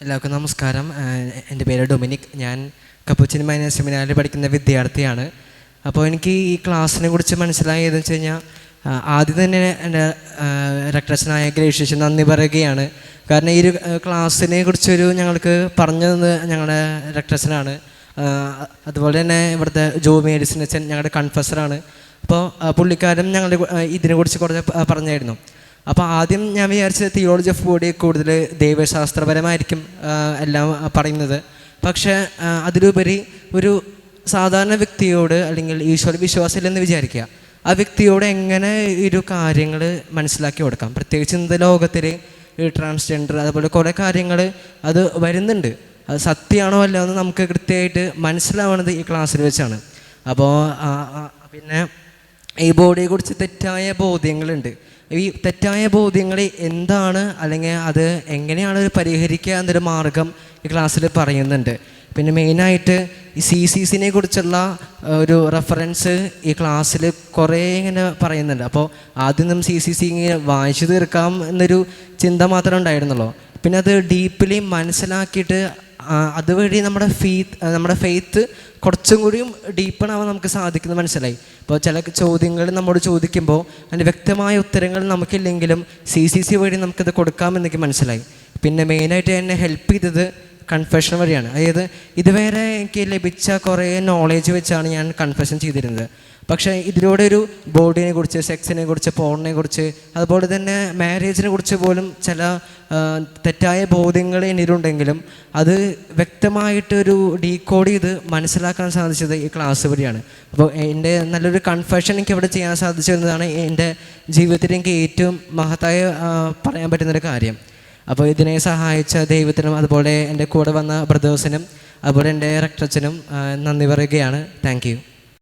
എല്ലാവർക്കും നമസ്കാരം. എൻ്റെ പേര് ഡൊമിനിക്. ഞാൻ കപ്പുച്ചിൻ മൈനർ സെമിനാറിൽ പഠിക്കുന്ന വിദ്യാർത്ഥിയാണ്. അപ്പോൾ എനിക്ക് ഈ ക്ലാസ്സിനെ കുറിച്ച് മനസ്സിലായതെന്ന് വെച്ച് കഴിഞ്ഞാൽ ആദ്യം തന്നെ എൻ്റെ റെക്ടറേഷനായ ഗ്രേഷ്യസ് നന്ദി പറയുകയാണ്. കാരണം ഈ ഒരു ക്ലാസ്സിനെ കുറിച്ചൊരു ഞങ്ങൾക്ക് പറഞ്ഞു തന്നത് ഞങ്ങളുടെ റെക്ടറേഷനാണ്. അതുപോലെ തന്നെ ഇവിടുത്തെ ജോബി എഡിസൺ അച്ഛൻ ഞങ്ങളുടെ കൺഫസറാണ്. അപ്പോൾ പുള്ളിക്കാരൻ ഞങ്ങളുടെ ഇതിനെക്കുറിച്ച് കുറച്ച് പറഞ്ഞായിരുന്നു. അപ്പോൾ ആദ്യം ഞാൻ വിചാരിച്ചത് തിയോളജി ഓഫ് ബോഡി കൂടുതൽ ദൈവശാസ്ത്രപരമായിരിക്കും എല്ലാം പറയുന്നത്. പക്ഷേ അതിലുപരി ഒരു സാധാരണ വ്യക്തിയോട് അല്ലെങ്കിൽ ഈശ്വര വിശ്വാസമില്ലെന്ന് വിചാരിക്കുക, ആ വ്യക്തിയോട് എങ്ങനെ ഒരു കാര്യങ്ങൾ മനസ്സിലാക്കി കൊടുക്കാം. പ്രത്യേകിച്ച് ഇന്നത്തെ ലോകത്തിൽ ഈ ട്രാൻസ്ജെൻഡർ അതുപോലെ കുറേ കാര്യങ്ങൾ അത് വരുന്നുണ്ട്. അത് സത്യമാണോ അല്ല എന്ന് നമുക്ക് കൃത്യമായിട്ട് മനസ്സിലാവുന്നത് ഈ ക്ലാസ്സിൽ വെച്ചാണ്. അപ്പോൾ പിന്നെ ഈ ബോഡിയെക്കുറിച്ച് തെറ്റായ ബോധ്യങ്ങളുണ്ട്. ഈ തെറ്റായ ബോധ്യങ്ങൾ എന്താണ്, അല്ലെങ്കിൽ അത് എങ്ങനെയാണ് പരിഹരിക്കുക എന്നൊരു മാർഗം ഈ ക്ലാസ്സിൽ പറയുന്നുണ്ട്. പിന്നെ മെയിനായിട്ട് ഈ CCCനെ കുറിച്ചുള്ള ഒരു റെഫറൻസ് ഈ ക്ലാസ്സിൽ കുറേ ഇങ്ങനെ പറയുന്നുണ്ട്. അപ്പോൾ ആദ്യം CCC ഇങ്ങനെ വായിച്ചു തീർക്കാം എന്നൊരു ചിന്ത മാത്രമേ ഉണ്ടായിരുന്നുള്ളൂ. പിന്നെ അത് ഡീപ്പ്ലി മനസ്സിലാക്കിയിട്ട് അതുവഴി നമ്മുടെ ഫെയ്ത്ത് കുറച്ചും കൂടിയും ഡീപ്പണാവാൻ നമുക്ക് സാധിക്കുന്നത് മനസ്സിലായി. ഇപ്പോൾ ചില ചോദ്യങ്ങൾ നമ്മോട് ചോദിക്കുമ്പോൾ അതിൻ്റെ വ്യക്തമായ ഉത്തരങ്ങൾ നമുക്കില്ലെങ്കിലും CCC വഴി നമുക്കത് കൊടുക്കാമെന്നൊക്കെ മനസ്സിലായി. പിന്നെ മെയിനായിട്ട് എന്നെ ഹെൽപ്പ് ചെയ്തത് കൺഫെഷൻ വഴിയാണ്. അതായത് ഇതുവരെ എനിക്ക് ലഭിച്ച കുറേ നോളേജ് വെച്ചാണ് ഞാൻ കൺഫെഷൻ ചെയ്തിരുന്നത്. പക്ഷേ ഇതിലൂടെ ഒരു ബോഡിനെ കുറിച്ച്, സെക്സിനെ കുറിച്ച്, പോണിനെ കുറിച്ച്, അതുപോലെ തന്നെ മാരേജിനെ കുറിച്ച് പോലും ചില തെറ്റായ ബോധ്യങ്ങൾ എന്നിലുണ്ടെങ്കിലും അത് വ്യക്തമായിട്ടൊരു ഡീകോഡ് ചെയ്ത് മനസ്സിലാക്കാൻ സാധിച്ചത് ഈ ക്ലാസ് വഴിയാണ്. അപ്പോൾ എൻ്റെ നല്ലൊരു കൺഫെഷൻ എനിക്ക് ഇവിടെ ചെയ്യാൻ സാധിച്ചു എന്നതാണ് എൻ്റെ ജീവിതത്തിൽ എനിക്ക് ഏറ്റവും മഹത്തായ പറയാൻ പറ്റുന്നൊരു കാര്യം. അപ്പോൾ ഇതിനെ സഹായിച്ച ദൈവത്തിനും അതുപോലെ എൻ്റെ കൂടെ വന്ന ബ്രദേഴ്സിനും അതുപോലെ എൻ്റെ റെക്ടറച്ചനും നന്ദി പറയുകയാണ്. Thank you.